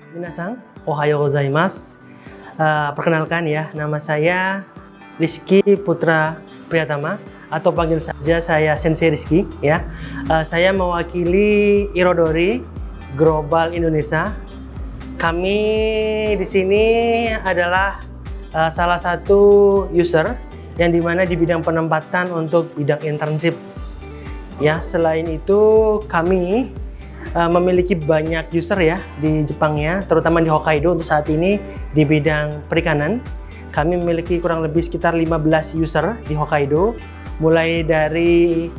Minasan, ohayo gozaimasu. Perkenalkan ya, nama saya Rizky Putra Priyatama atau panggil saja saya Sensei Rizky ya. Saya mewakili Irodori Global Indonesia. Kami di sini adalah salah satu user yang dimana di bidang penempatan untuk bidang internship. Ya, selain itu kami memiliki banyak user ya di Jepang ya, terutama di Hokkaido untuk saat ini di bidang perikanan. Kami memiliki kurang lebih sekitar 15 user di Hokkaido, mulai dari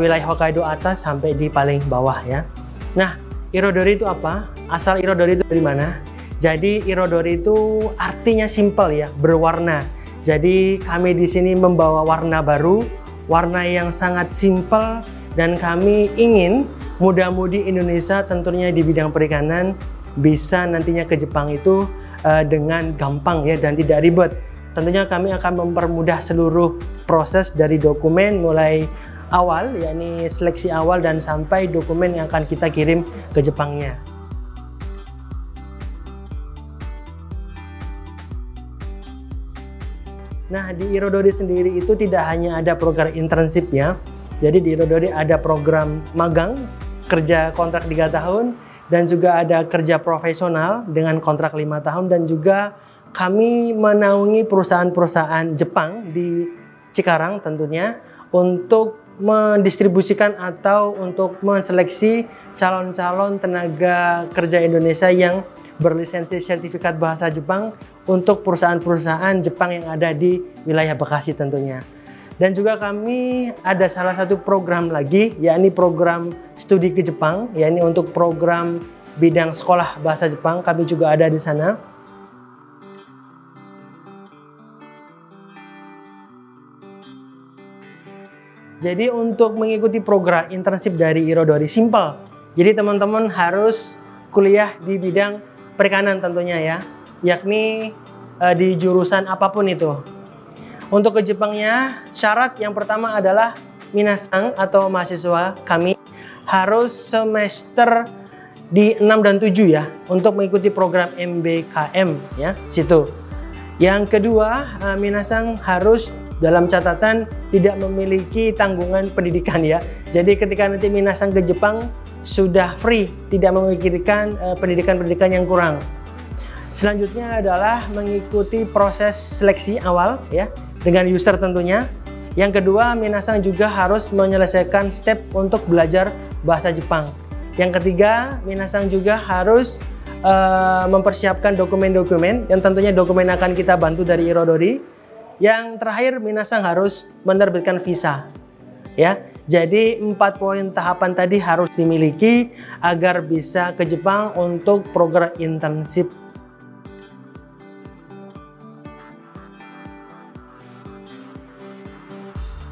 wilayah Hokkaido atas sampai di paling bawah ya. Nah, Irodori itu apa? Asal Irodori itu dari mana? Jadi Irodori itu artinya simple ya, berwarna. Jadi kami di sini membawa warna baru, warna yang sangat simple, dan kami ingin muda-mudi Indonesia tentunya di bidang perikanan bisa nantinya ke Jepang itu dengan gampang ya dan tidak ribet. Tentunya kami akan mempermudah seluruh proses dari dokumen mulai awal, yakni seleksi awal dan sampai dokumen yang akan kita kirim ke Jepangnya. Nah, di Irodori sendiri itu tidak hanya ada program internship ya. Jadi di Irodori ada program magang, kerja kontrak 3 tahun, dan juga ada kerja profesional dengan kontrak 5 tahun, dan juga kami menaungi perusahaan-perusahaan Jepang di Cikarang tentunya untuk mendistribusikan atau untuk menseleksi calon-calon tenaga kerja Indonesia yang berlisensi sertifikat bahasa Jepang untuk perusahaan-perusahaan Jepang yang ada di wilayah Bekasi tentunya. Dan juga kami ada salah satu program lagi, yakni program studi ke Jepang, yakni untuk program bidang sekolah bahasa Jepang, kami juga ada di sana. Jadi untuk mengikuti program internship dari Irodori simple. Jadi teman-teman harus kuliah di bidang perikanan tentunya ya, yakni di jurusan apapun itu. Untuk ke Jepangnya, syarat yang pertama adalah minasan atau mahasiswa kami harus semester di 6 dan 7 ya untuk mengikuti program MBKM ya situ. Yang kedua, minasan harus dalam catatan tidak memiliki tanggungan pendidikan ya. Jadi ketika nanti minasan ke Jepang sudah free, tidak memikirkan pendidikan-pendidikan yang kurang. Selanjutnya adalah mengikuti proses seleksi awal ya dengan user tentunya. Yang kedua, minasan juga harus menyelesaikan step untuk belajar bahasa Jepang. Yang ketiga, minasan juga harus mempersiapkan dokumen-dokumen yang tentunya dokumen akan kita bantu dari Irodori. Yang terakhir, minasan harus menerbitkan visa. Ya, jadi 4 poin tahapan tadi harus dimiliki agar bisa ke Jepang untuk program internship.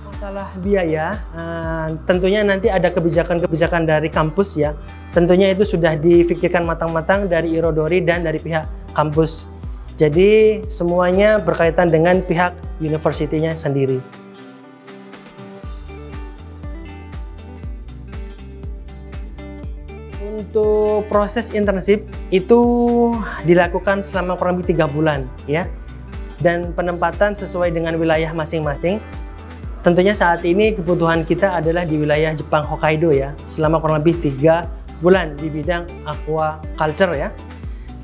Masalah biaya, tentunya nanti ada kebijakan-kebijakan dari kampus ya. Tentunya itu sudah difikirkan matang-matang dari Irodori dan dari pihak kampus. Jadi semuanya berkaitan dengan pihak universitinya sendiri. Untuk proses internship itu dilakukan selama kurang lebih 3 bulan ya. Dan penempatan sesuai dengan wilayah masing-masing. Tentunya saat ini kebutuhan kita adalah di wilayah Jepang Hokkaido ya, selama kurang lebih 3 bulan di bidang aquaculture ya.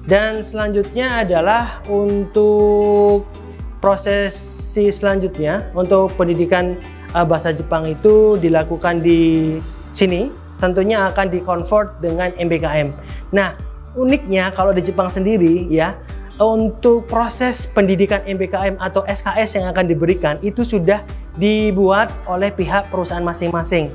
Dan selanjutnya adalah untuk prosesi selanjutnya untuk pendidikan bahasa Jepang itu dilakukan di sini, tentunya akan di-convert dengan MBKM. Nah, uniknya kalau di Jepang sendiri ya, untuk proses pendidikan MBKM atau SKS yang akan diberikan itu sudah dibuat oleh pihak perusahaan masing-masing.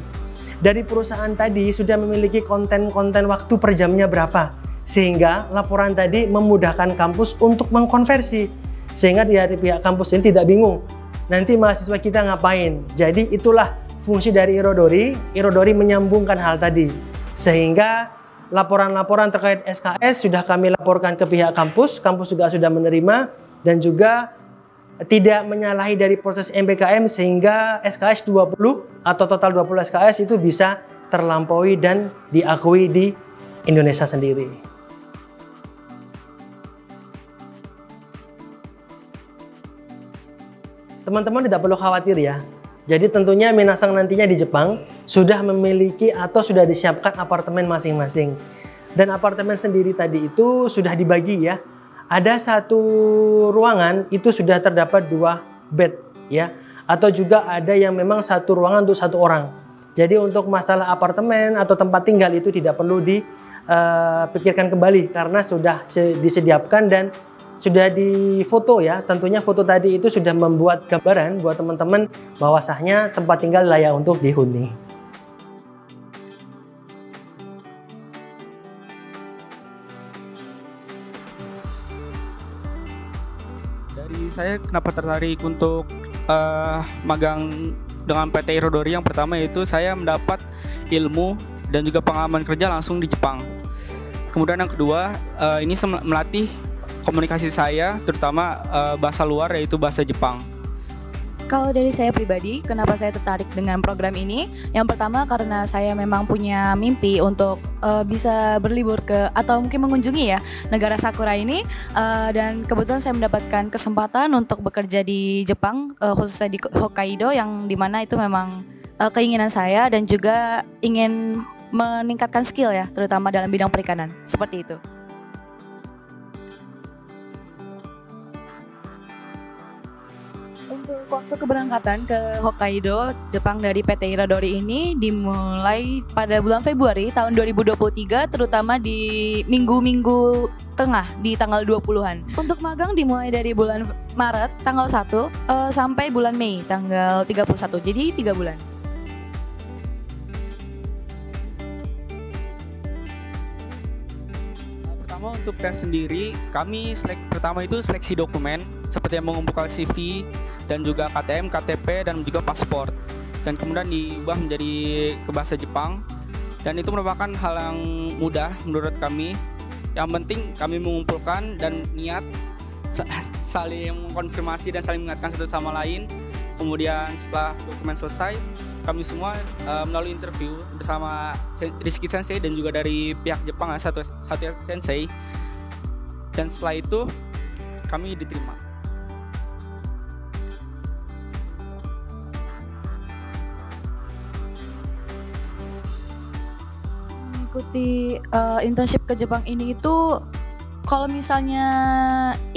Dari perusahaan tadi sudah memiliki konten-konten waktu per jamnya berapa, sehingga laporan tadi memudahkan kampus untuk mengkonversi, sehingga dari pihak kampus ini tidak bingung nanti mahasiswa kita ngapain. Jadi itulah fungsi dari Irodori. Irodori menyambungkan hal tadi, sehingga laporan-laporan terkait SKS sudah kami laporkan ke pihak kampus. Kampus juga sudah menerima dan juga tidak menyalahi dari proses MBKM, sehingga SKS 20 atau total 20 SKS itu bisa terlampaui dan diakui di Indonesia sendiri. teman-teman tidak perlu khawatir ya. Jadi tentunya minasang nantinya di Jepang sudah memiliki atau sudah disiapkan apartemen masing-masing. Dan apartemen sendiri tadi itu sudah dibagi ya. Ada satu ruangan itu sudah terdapat 2 bed ya. Atau juga ada yang memang satu ruangan untuk 1 orang. Jadi untuk masalah apartemen atau tempat tinggal itu tidak perlu dipikirkan kembali karena sudah disediakan dan sudah difoto ya. Tentunya foto tadi itu sudah membuat gambaran buat teman-teman bahwasanya tempat tinggal layak untuk dihuni. Dari saya kenapa tertarik untuk magang dengan PT Irodori, yang pertama yaitu saya mendapat ilmu dan juga pengalaman kerja langsung di Jepang. Kemudian yang kedua, ini melatih komunikasi saya, terutama bahasa luar yaitu bahasa Jepang. Kalau dari saya pribadi, kenapa saya tertarik dengan program ini? Yang pertama karena saya memang punya mimpi untuk bisa berlibur ke atau mungkin mengunjungi ya negara Sakura ini, dan kebetulan saya mendapatkan kesempatan untuk bekerja di Jepang, khususnya di Hokkaido, yang dimana itu memang keinginan saya dan juga ingin meningkatkan skill ya, terutama dalam bidang perikanan, seperti itu. Untuk waktu keberangkatan ke Hokkaido, Jepang dari PT Irodori ini dimulai pada bulan Februari tahun 2023, terutama di minggu-minggu tengah di tanggal 20-an. Untuk magang dimulai dari bulan Maret tanggal 1 sampai bulan Mei tanggal 31, jadi 3 bulan. Pertama untuk tes sendiri, kami pertama itu seleksi dokumen seperti yang mengumpulkan CV dan juga KTM, KTP dan juga paspor, dan kemudian diubah menjadi ke bahasa Jepang, dan itu merupakan hal yang mudah menurut kami. Yang penting kami mengumpulkan dan niat saling mengkonfirmasi dan saling mengingatkan satu sama lain. Kemudian setelah dokumen selesai, kami semua melalui interview bersama Rizky Sensei dan juga dari pihak Jepang Satya Sensei, dan setelah itu kami diterima. Mengikuti internship ke Jepang ini itu, kalau misalnya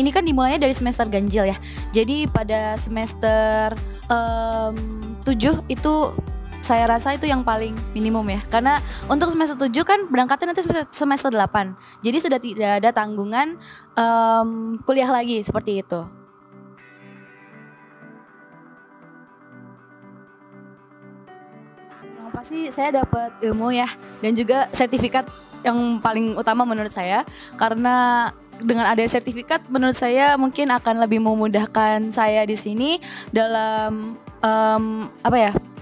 ini kan dimulainya dari semester ganjil ya. Jadi pada semester 7 itu saya rasa itu yang paling minimum ya. Karena untuk semester 7 kan berangkatnya nanti semester 8. Jadi sudah tidak ada tanggungan kuliah lagi, seperti itu. Yang pasti saya dapat ilmu ya, dan juga sertifikat yang paling utama menurut saya. Karena dengan adanya sertifikat, menurut saya mungkin akan lebih memudahkan saya di sini dalam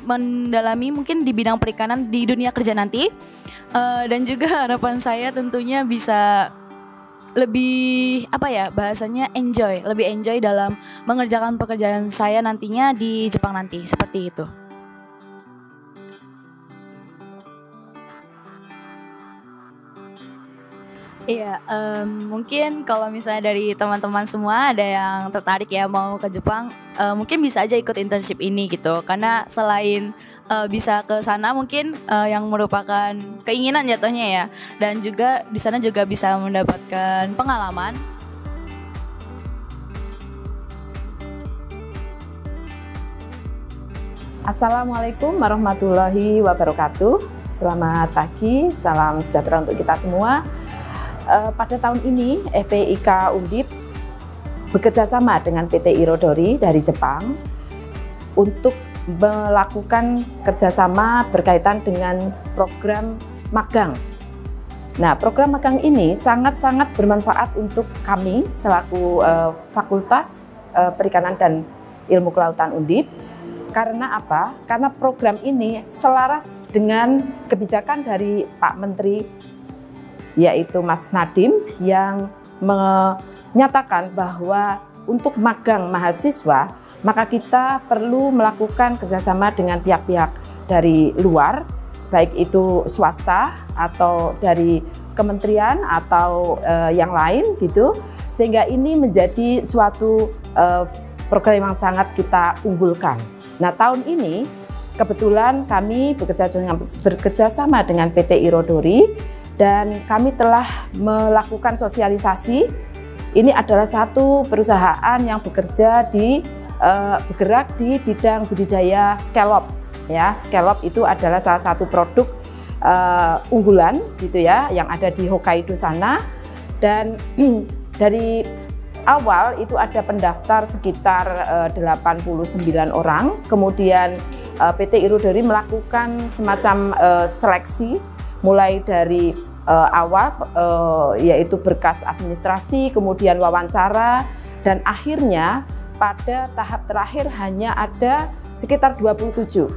mendalami mungkin di bidang perikanan di dunia kerja nanti, dan juga harapan saya tentunya bisa lebih bahasanya lebih enjoy dalam mengerjakan pekerjaan saya nantinya di Jepang nanti, seperti itu. Iya, mungkin kalau misalnya dari teman-teman semua ada yang tertarik ya mau ke Jepang, mungkin bisa aja ikut internship ini gitu. Karena selain bisa ke sana mungkin yang merupakan keinginan jatuhnya ya, dan juga di sana juga bisa mendapatkan pengalaman. Assalamualaikum warahmatullahi wabarakatuh. Selamat pagi, salam sejahtera untuk kita semua. Pada tahun ini FPIK Undip bekerjasama dengan PT Irodori dari Jepang untuk melakukan kerjasama berkaitan dengan program magang. Nah, program magang ini sangat-sangat bermanfaat untuk kami selaku Fakultas Perikanan dan Ilmu Kelautan Undip. Karena apa? Karena program ini selaras dengan kebijakan dari Pak Menteri, yaitu Mas Nadiem, yang menyatakan bahwa untuk magang mahasiswa maka kita perlu melakukan kerjasama dengan pihak-pihak dari luar, baik itu swasta atau dari kementerian atau yang lain gitu, sehingga ini menjadi suatu program yang sangat kita unggulkan. Nah, tahun ini kebetulan kami bekerja sama dengan PT Irodori dan kami telah melakukan sosialisasi. Ini adalah satu perusahaan yang bergerak di bidang budidaya scallop. Ya, scallop itu adalah salah satu produk unggulan gitu ya yang ada di Hokkaido sana. Dan dari awal itu ada pendaftar sekitar 89 orang. Kemudian PT Irodori melakukan semacam seleksi mulai dari awal yaitu berkas administrasi, kemudian wawancara, dan akhirnya pada tahap terakhir hanya ada sekitar 27.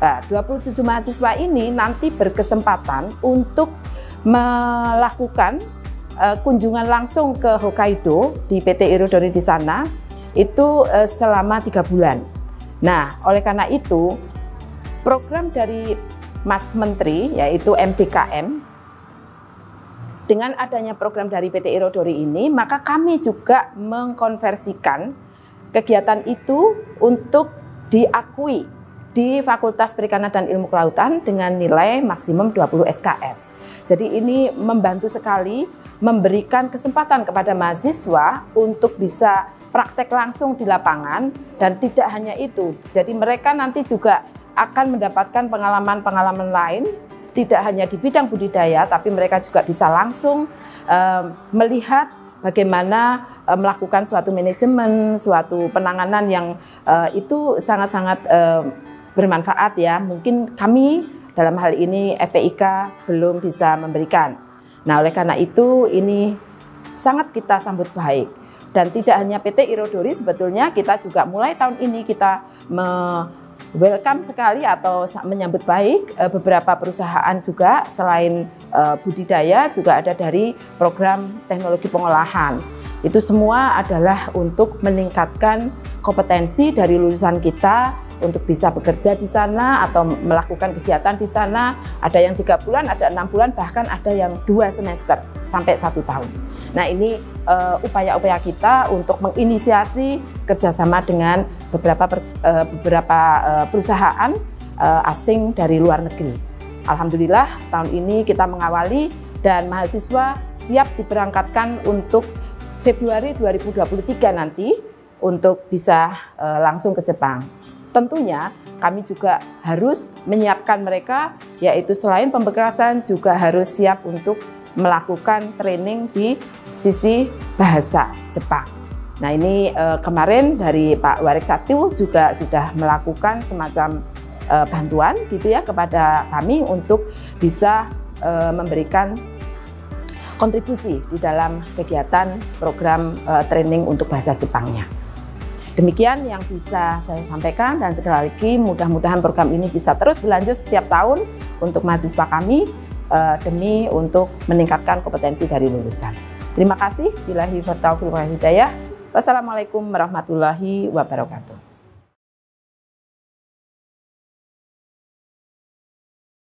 Nah, 27 mahasiswa ini nanti berkesempatan untuk melakukan kunjungan langsung ke Hokkaido di PT Irodori di sana itu selama 3 bulan. Nah, oleh karena itu program dari Mas Menteri yaitu MBKM, dengan adanya program dari PT Irodori ini, maka kami juga mengkonversikan kegiatan itu untuk diakui di Fakultas Perikanan dan Ilmu Kelautan dengan nilai maksimum 20 SKS. Jadi ini membantu sekali, memberikan kesempatan kepada mahasiswa untuk bisa praktek langsung di lapangan, dan tidak hanya itu. Jadi mereka nanti juga akan mendapatkan pengalaman-pengalaman lain, tidak hanya di bidang budidaya, tapi mereka juga bisa langsung melihat bagaimana melakukan suatu manajemen, suatu penanganan yang itu sangat-sangat bermanfaat ya. Mungkin kami dalam hal ini FPIK belum bisa memberikan. Nah, oleh karena itu ini sangat kita sambut baik. Dan tidak hanya PT Irodori, sebetulnya kita juga mulai tahun ini kita welcome sekali atau menyambut baik beberapa perusahaan juga selain budidaya, juga ada dari program teknologi pengolahan. Itu semua adalah untuk meningkatkan kompetensi dari lulusan kita untuk bisa bekerja di sana atau melakukan kegiatan di sana. Ada yang 3 bulan, ada 6 bulan, bahkan ada yang 2 semester sampai 1 tahun. Nah, ini upaya-upaya kita untuk menginisiasi kerjasama dengan beberapa perusahaan asing dari luar negeri. Alhamdulillah tahun ini kita mengawali dan mahasiswa siap diberangkatkan untuk Februari 2023 nanti untuk bisa langsung ke Jepang. Tentunya kami juga harus menyiapkan mereka, yaitu selain pembekalan juga harus siap untuk melakukan training di sisi bahasa Jepang. Nah, ini kemarin dari Pak Warik 1 juga sudah melakukan semacam bantuan gitu ya kepada kami untuk bisa memberikan kontribusi di dalam kegiatan program training untuk bahasa Jepangnya. Demikian yang bisa saya sampaikan, dan sekali lagi mudah-mudahan program ini bisa terus berlanjut setiap tahun untuk mahasiswa kami demi untuk meningkatkan kompetensi dari lulusan. Terima kasih. Billahi taufiq wal hidayah. Wassalamualaikum warahmatullahi wabarakatuh.